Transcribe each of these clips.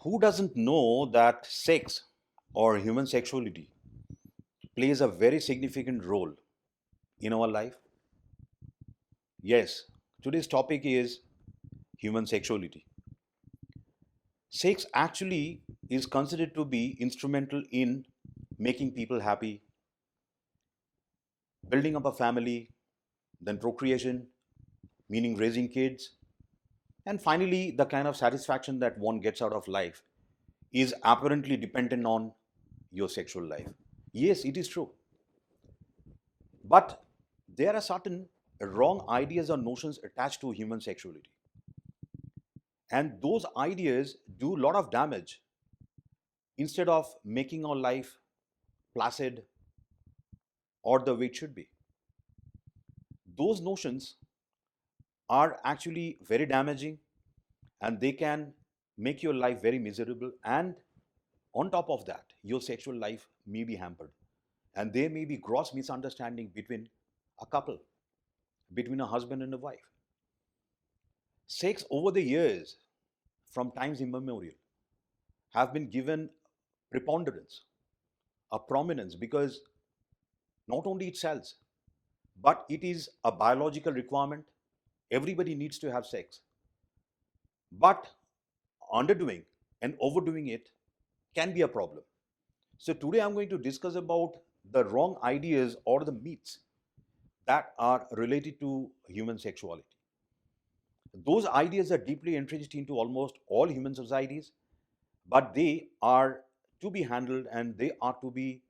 Who doesn't know that sex or human sexuality plays a very significant role in our life? Yes, today's topic is human sexuality. Sex actually is considered to be instrumental in making people happy, building up a family, then procreation, meaning raising kids, and finally, the kind of satisfaction that one gets out of life is apparently dependent on your sexual life. Yes, it is true. But there are certain wrong ideas or notions attached to human sexuality. And those ideas do a lot of damage instead of making our life placid or the way it should be. Those notions are actually very damaging and they can make your life very miserable. And on top of that, your sexual life may be hampered. And there may be gross misunderstanding between a couple, between a husband and a wife. Sex over the years, from times immemorial, have been given preponderance, a prominence, because not only it sells, but it is a biological requirement. Everybody needs to have sex. But underdoing and overdoing it can be a problem. So today I'm going to discuss about the wrong ideas or the myths that are related to human sexuality. Those ideas are deeply entrenched into almost all human societies, but they are to be handled and they are to be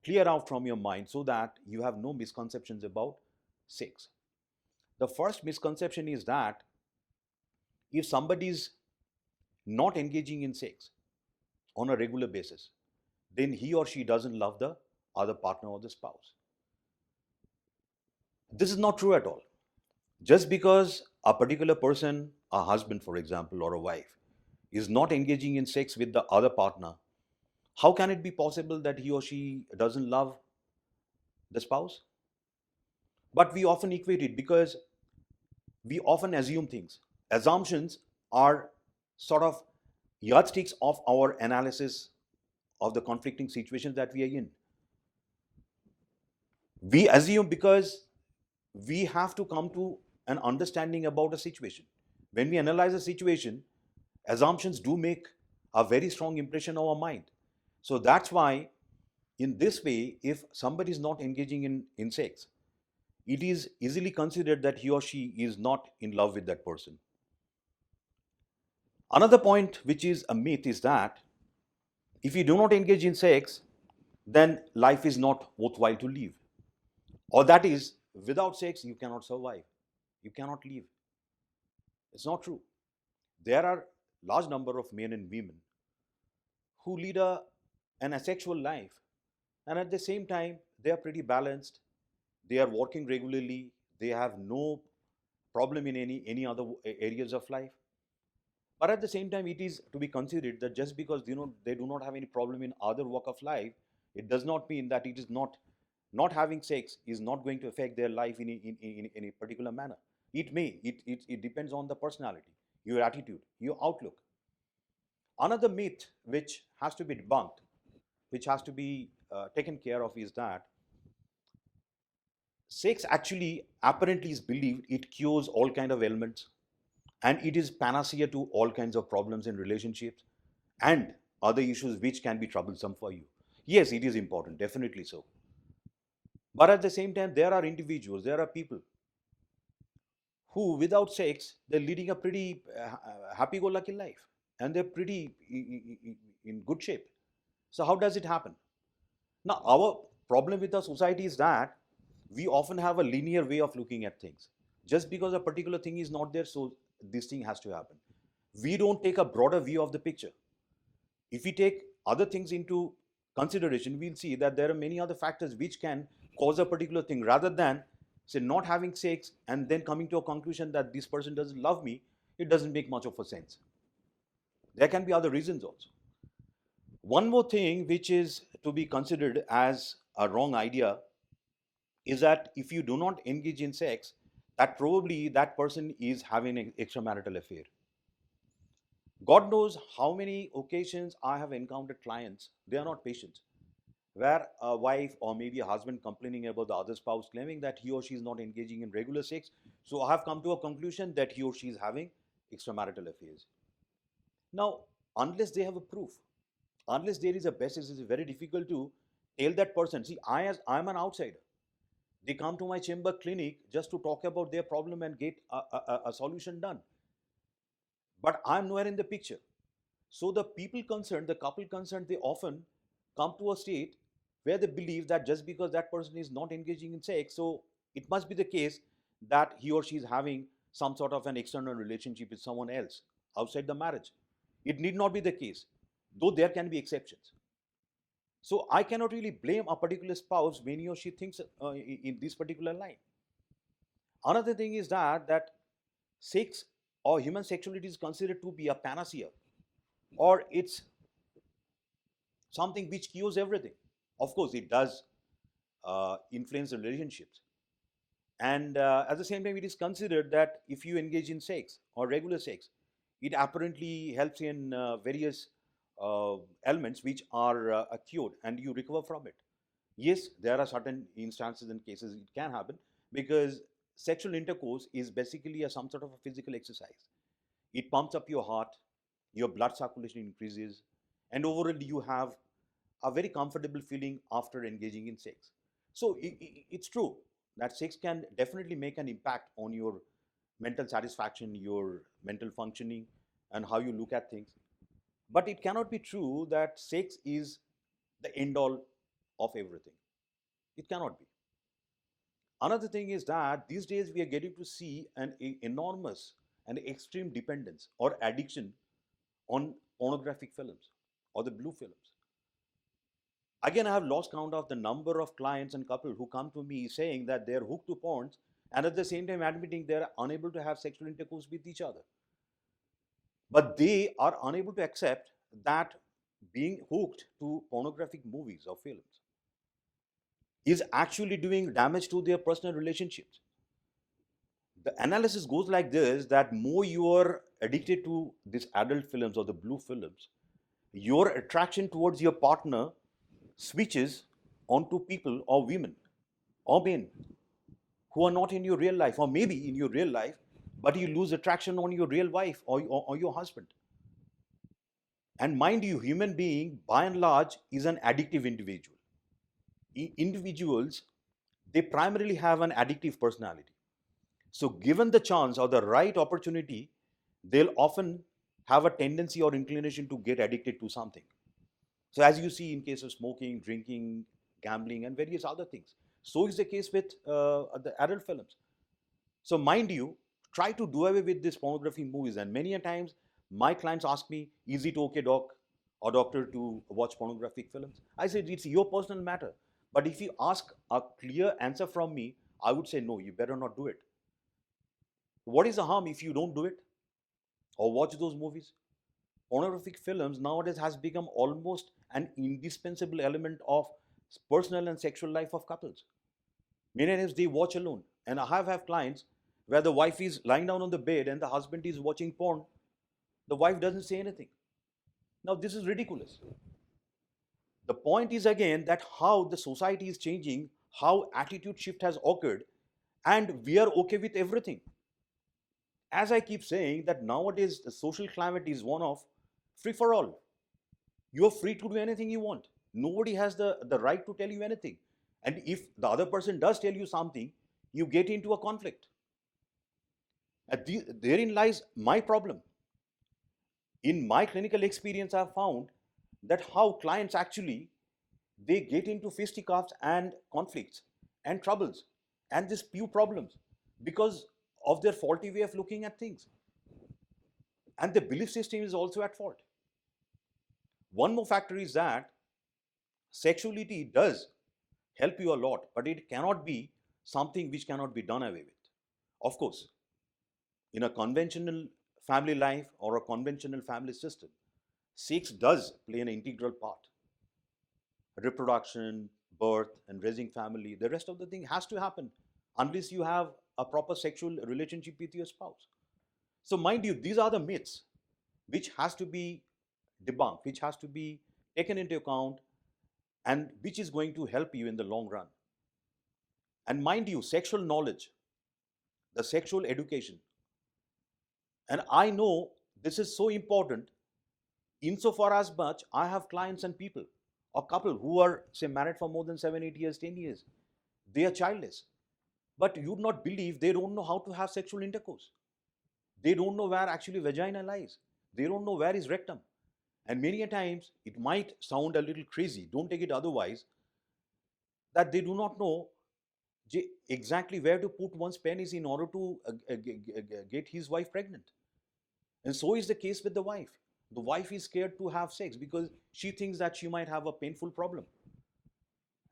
clear out from your mind so that you have no misconceptions about sex. The first misconception is that if somebody is not engaging in sex on a regular basis, then he or she doesn't love the other partner or the spouse. This is not true at all. Just because a particular person, a husband, for example, or a wife, is not engaging in sex with the other partner, how can it be possible that he or she doesn't love the spouse? But we often equate it because we often assume things. Assumptions are sort of yardsticks of our analysis of the conflicting situations that we are in. We assume because we have to come to an understanding about a situation. When we analyze a situation, assumptions do make a very strong impression on our mind. So that's why, in this way, if somebody is not engaging in sex, it is easily considered that he or she is not in love with that person. Another point, which is a myth, is that if you do not engage in sex, then life is not worthwhile to live. Or that is, without sex, you cannot survive, you cannot live. It's not true. There are large number of men and women who lead an asexual life, and at the same time, they are pretty balanced. They are working regularly. They have no problem in any other areas of life. But at the same time, it is to be considered that just because they do not have any problem in other walk of life, it does not mean that it is not having sex is not going to affect their life in a particular manner. It may. It depends on the personality, your attitude, your outlook. Another myth which has to be debunked, which has to be taken care of, is that sex actually apparently is believed it cures all kind of ailments and it is panacea to all kinds of problems in relationships and other issues which can be troublesome for you. Yes, it is important, definitely so. But at the same time, there are individuals, there are people who, without sex, they're leading a pretty happy-go-lucky life and they're pretty in good shape. So how does it happen? Now, our problem with our society is that we often have a linear way of looking at things. Just because a particular thing is not there, so this thing has to happen. We don't take a broader view of the picture. If we take other things into consideration, we'll see that there are many other factors which can cause a particular thing rather than, say, not having sex and then coming to a conclusion that this person doesn't love me. It doesn't make much of a sense. There can be other reasons also. One more thing which is to be considered as a wrong idea is that if you do not engage in sex, that probably that person is having an extramarital affair. God knows how many occasions I have encountered clients, they are not patients, where a wife or maybe a husband complaining about the other spouse claiming that he or she is not engaging in regular sex. So I have come to a conclusion that he or she is having extramarital affairs. Now, unless they have a proof, unless there is a basis, it's very difficult to tell that person. See, I'm an outsider. They come to my chamber clinic just to talk about their problem and get a solution done. But I'm nowhere in the picture. So the people concerned, the couple concerned, they often come to a state where they believe that just because that person is not engaging in sex, so it must be the case that he or she is having some sort of an external relationship with someone else outside the marriage. It need not be the case, though there can be exceptions. So I cannot really blame a particular spouse when he or she thinks in this particular line. Another thing is that sex or human sexuality is considered to be a panacea, or it's something which cures everything. Of course, it does influence the relationships. And at the same time, it is considered that if you engage in sex or regular sex, it apparently helps in various elements which are cured and you recover from it. Yes, there are certain instances and cases it can happen because sexual intercourse is basically some sort of a physical exercise. It pumps up your heart, your blood circulation increases, and overall you have a very comfortable feeling after engaging in sex. So it's true that sex can definitely make an impact on your mental satisfaction, your mental functioning, and how you look at things. But it cannot be true that sex is the end all of everything. It cannot be. Another thing is that these days we are getting to see an enormous and extreme dependence or addiction on pornographic films or the blue films. Again, I have lost count of the number of clients and couples who come to me saying that they're hooked to porns and at the same time admitting they're unable to have sexual intercourse with each other. But they are unable to accept that being hooked to pornographic movies or films is actually doing damage to their personal relationships. The analysis goes like this, that more you are addicted to these adult films or the blue films, your attraction towards your partner switches onto people or women or men who are not in your real life, or maybe in your real life, but you lose attraction on your real wife or your husband. And mind you, human being by and large is an addictive individual. Individuals, they primarily have an addictive personality. So given the chance or the right opportunity, they'll often have a tendency or inclination to get addicted to something. So as you see in case of smoking, drinking, gambling, and various other things, so is the case with the adult films. So mind you, try to do away with these pornography movies. And many a times, my clients ask me, "Is it okay, doc or doctor, to watch pornographic films?" I said, "It's your personal matter. But if you ask a clear answer from me, I would say no. You better not do it. What is the harm if you don't do it or watch those movies?" Pornographic films nowadays has become almost an indispensable element of personal and sexual life of couples. Many times they watch alone. And I have clients where the wife is lying down on the bed and the husband is watching porn. The wife doesn't say anything. Now, this is ridiculous. The point is again that how the society is changing, how attitude shift has occurred, and we are okay with everything. As I keep saying, that nowadays the social climate is one of free for all. You're free to do anything you want. Nobody has the right to tell you anything. And if the other person does tell you something, you get into a conflict. Therein lies my problem. In my clinical experience, I've found that how clients actually they get into fisticuffs and conflicts and troubles and these few problems because of their faulty way of looking at things. And the belief system is also at fault. One more factor is that sexuality does help you a lot, but it cannot be something which cannot be done away with. Of course, in a conventional family life or a conventional family system, sex does play an integral part. Reproduction, birth, and raising family, the rest of the thing has to happen unless you have a proper sexual relationship with your spouse. So, mind you, these are the myths. which has to be debunked, which has to be taken into account, and which is going to help you in the long run. And mind you, sexual knowledge, the sexual education, and I know this is so important insofar as much I have clients and people or couple who are, say, married for more than 7, 8 years, 10 years. They are childless. But you'd not believe they don't know how to have sexual intercourse. They don't know where actually vagina lies. They don't know where is rectum. And many a times, it might sound a little crazy, don't take it otherwise, that they do not know exactly where to put one's penis in order to get his wife pregnant. And so is the case with the wife. The wife is scared to have sex because she thinks that she might have a painful problem.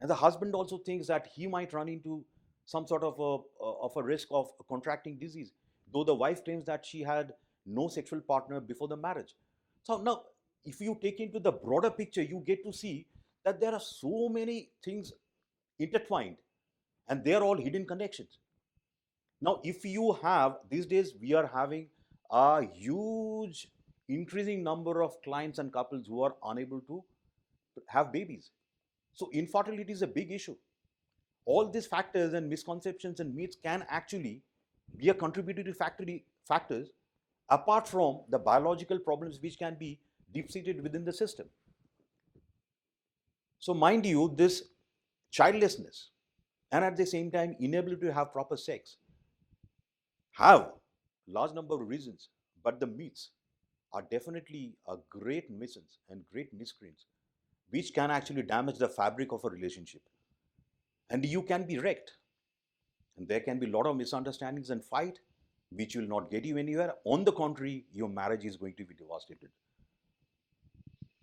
And the husband also thinks that he might run into some sort of a risk of contracting disease, though the wife claims that she had no sexual partner before the marriage. So now, if you take into the broader picture, you get to see that there are so many things intertwined and they are all hidden connections. Now, if you have, these days, we are having a huge increasing number of clients and couples who are unable to have babies. So, infertility is a big issue. All these factors and misconceptions and myths can actually be a contributory factors apart from the biological problems which can be deep seated within the system. So, mind you, this childlessness and at the same time inability to have proper sex have large number of reasons, but the myths are definitely a great nuisance and great miscreants which can actually damage the fabric of a relationship. And you can be wrecked. And there can be a lot of misunderstandings and fight which will not get you anywhere. On the contrary, your marriage is going to be devastated.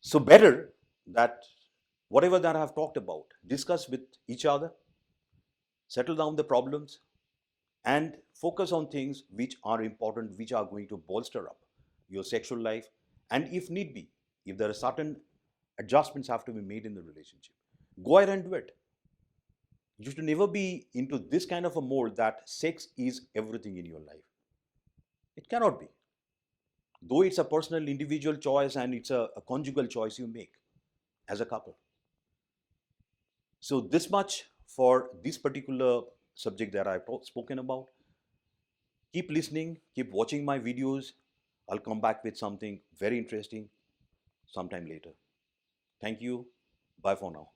So better that whatever that I have talked about, discuss with each other, settle down the problems, and focus on things which are important, which are going to bolster up your sexual life. And if need be, if there are certain adjustments have to be made in the relationship, go ahead and do it. You should never be into this kind of a mold that sex is everything in your life. It cannot be. Though it's a personal, individual choice and it's a conjugal choice you make as a couple. So, this much for this particular subject that I've spoken about. Keep listening, keep watching my videos. I'll come back with something very interesting sometime later. Thank you. Bye for now.